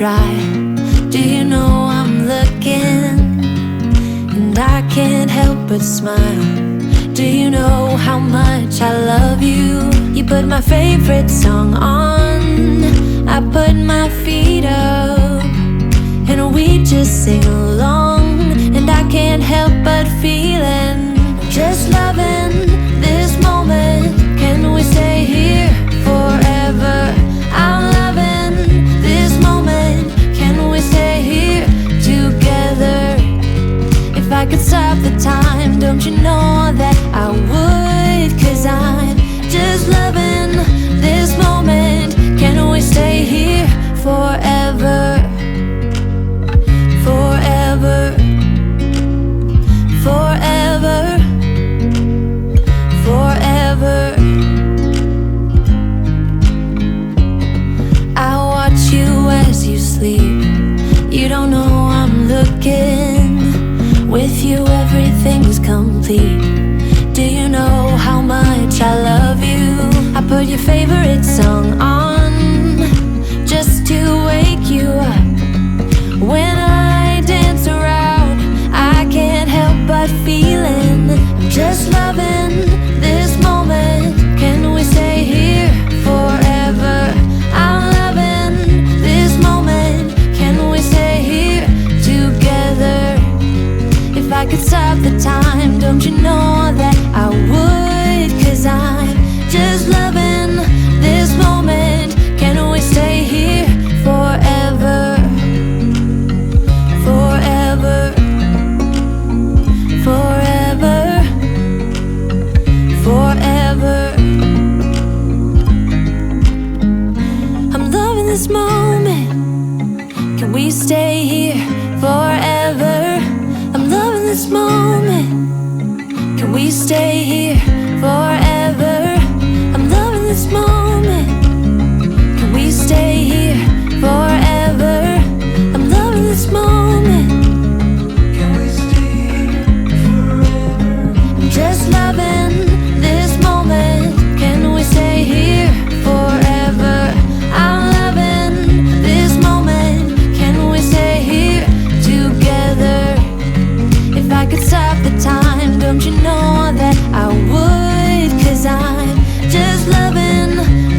try. Do you know I'm looking? And I can't help but smile. Do you know how much I love you? You put my favorite song on, I put my feet up, and we just sing along. And I can't help but feeling, just loving this moment. Can we stay here forever? I'm loving this moment. Can we stay here together? If I could stop the time, don't you know that I would? 'Cause I'm just loving this moment. Can we stay here forever? Forever. Forever. Forever. I watch you as you sleep. You don't know I'm looking. With you everything's complete. Do you know how much I love you? I put your favorite song on, just to wake you up. When I dance around, I can't help but feeling, I'm just loving this moment. Can we stay here forever? I'm loving this moment. Can we stay here together? If I could stop the time, don't you know that I would? 'Cause I'm just loving this moment. Can we stay here forever? Forever. Forever. Forever. I'm loving this moment. Can we stay here forever? I'm loving this moment. Can we stay here forever? I'm loving this moment. Can we stay here forever? I'm loving this moment. Can we stay here forever? I'm just loving this moment. Can we stay here forever? I'm loving this moment. Can we stay here together? If I could stop the time, don't you know that I would? 'Cause I'm just loving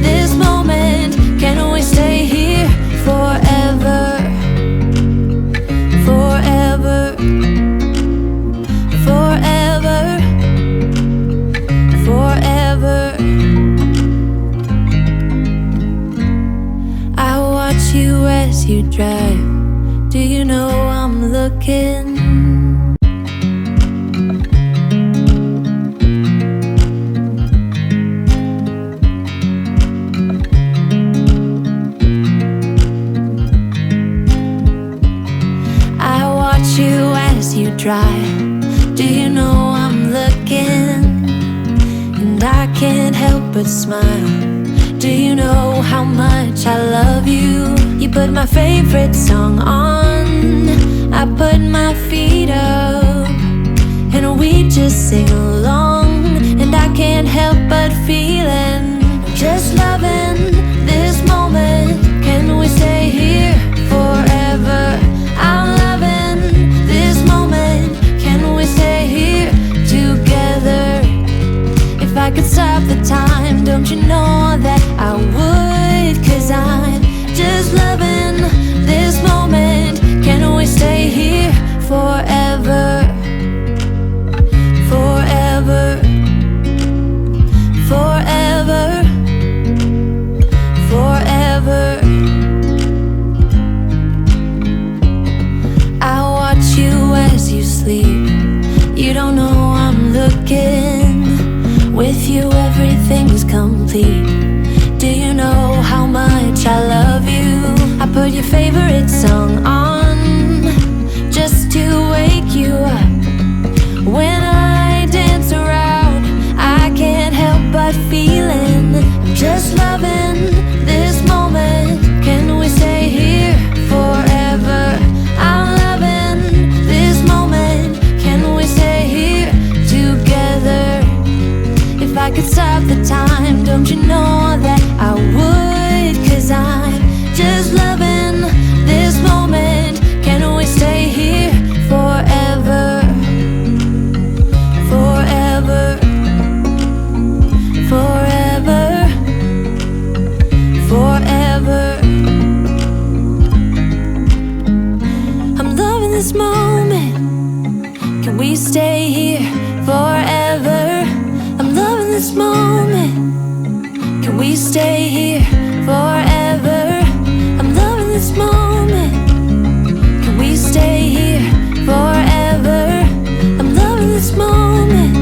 this moment. Can we stay here forever? Forever. Forever. Forever. I watch you as you drive. Do you know I'm looking? You as you drive. Do you know I'm looking? And I can't help but smile. Do you know how much I love you? You put my favorite song on, I put my feet up, and we just sing along. And I can't help but feeling, just loving this moment. Can we stay here forever? I'm loving this moment. Can we stay here together? If I could stop the time, don't you know? know that I would, 'cause I'm just loving this moment. Can we stay here forever? Forever. Forever. Forever. I watch you as you sleep. You don't know I'm looking. With you everything's complete. Do you know how much I love you? I put your favorite song on just to wake you up. When I dance around, I can't help but feeling I'm just loving this moment. Can we stay here forever? I'm loving this moment. Can we stay here together? If I could stop the time, don't you know that I would, 'cause I'm just loving this stay here forever? I'm loving this moment. Can we stay here forever? I'm loving this moment.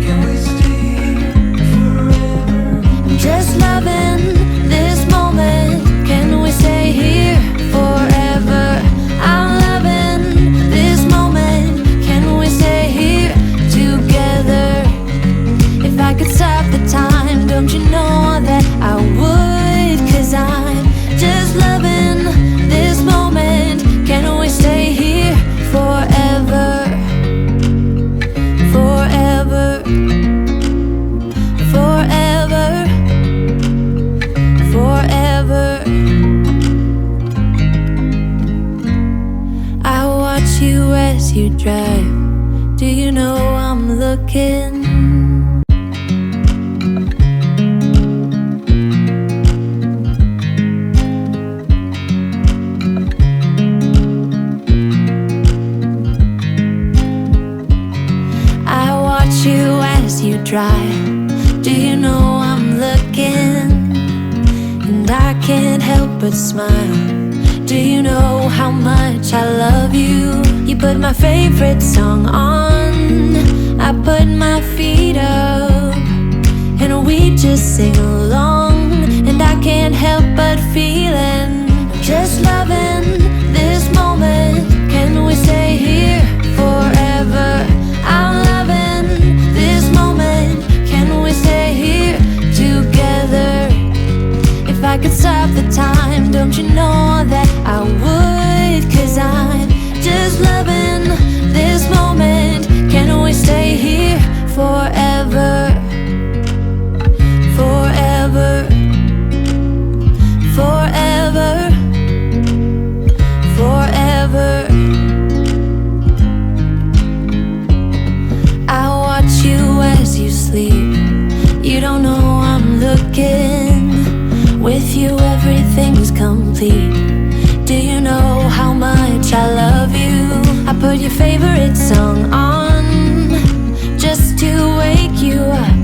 Can we stay here forever? I'm just loving this moment. Can we stay here forever? I'm loving this moment. Can we stay here together? If I could stop the time, don't you know that I would? 'Cause I'm just loving this moment. Can we stay here forever? Forever. Forever. Forever. I watch you as you drive. Do you know I'm looking? You as you drive. Do you know I'm looking? And I can't help but smile. Do you know how much I love you? You put my favorite song on, I put my feet up, and we just sing along. And I can't help but feeling, just loving this moment. Can we stay here forever? I'm loving this moment. Can we stay here together? If I could stop the time, don't you know that I would? 'Cause I'm just loving this moment. Can we stay here forever? Forever. Forever. Forever. I watch you as you sleep. You don't know I'm looking. With you everything's complete. Do you know how much I love you? I put your favorite song on just to wake you up.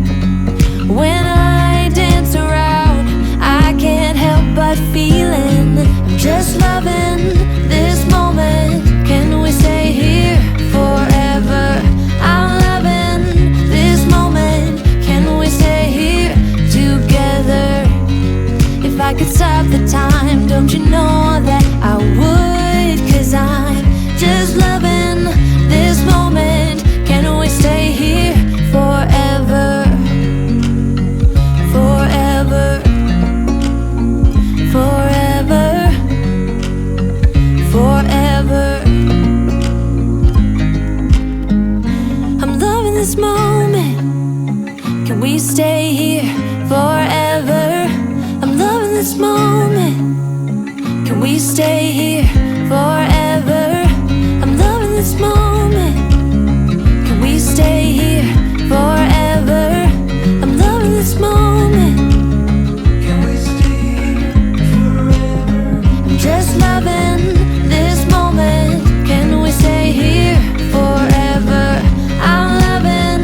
When I dance around, I can't help but feeling, I'm just loving this moment. Can we stay here forever? I'm loving this moment. Can we stay here together? If I could stop the time, don't you know that I would? 'Cause I'm just loving this moment. Can we stay here forever? Forever. Forever. Forever. I'm loving this moment. Can we stay here forever? I'm loving this moment. Can we stay here forever? I'm loving this moment. Can we stay here forever? I'm loving this moment. Can we stay here forever? I'm just loving this moment. Can we stay here forever? I'm loving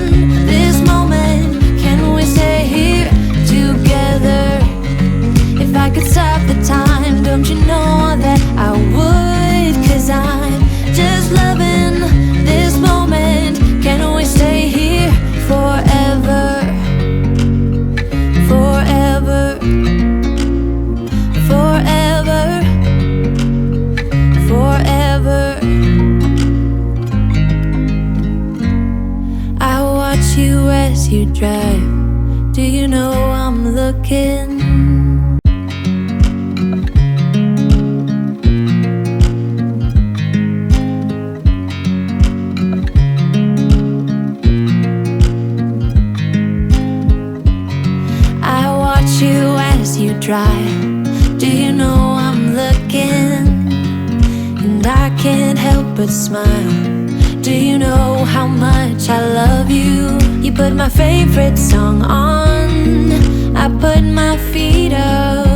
this moment. Can we stay here together? If I could stop the time, don't you know that I would? 'Cause I'm just loving this moment. Can we stay here forever? Forever. Forever. Forever. I watch you as you drive. Do you know I'm looking? You as you drive. Do you know I'm looking? And I can't help but smile. Do you know how much I love you? You put my favorite song on, I put my feet up,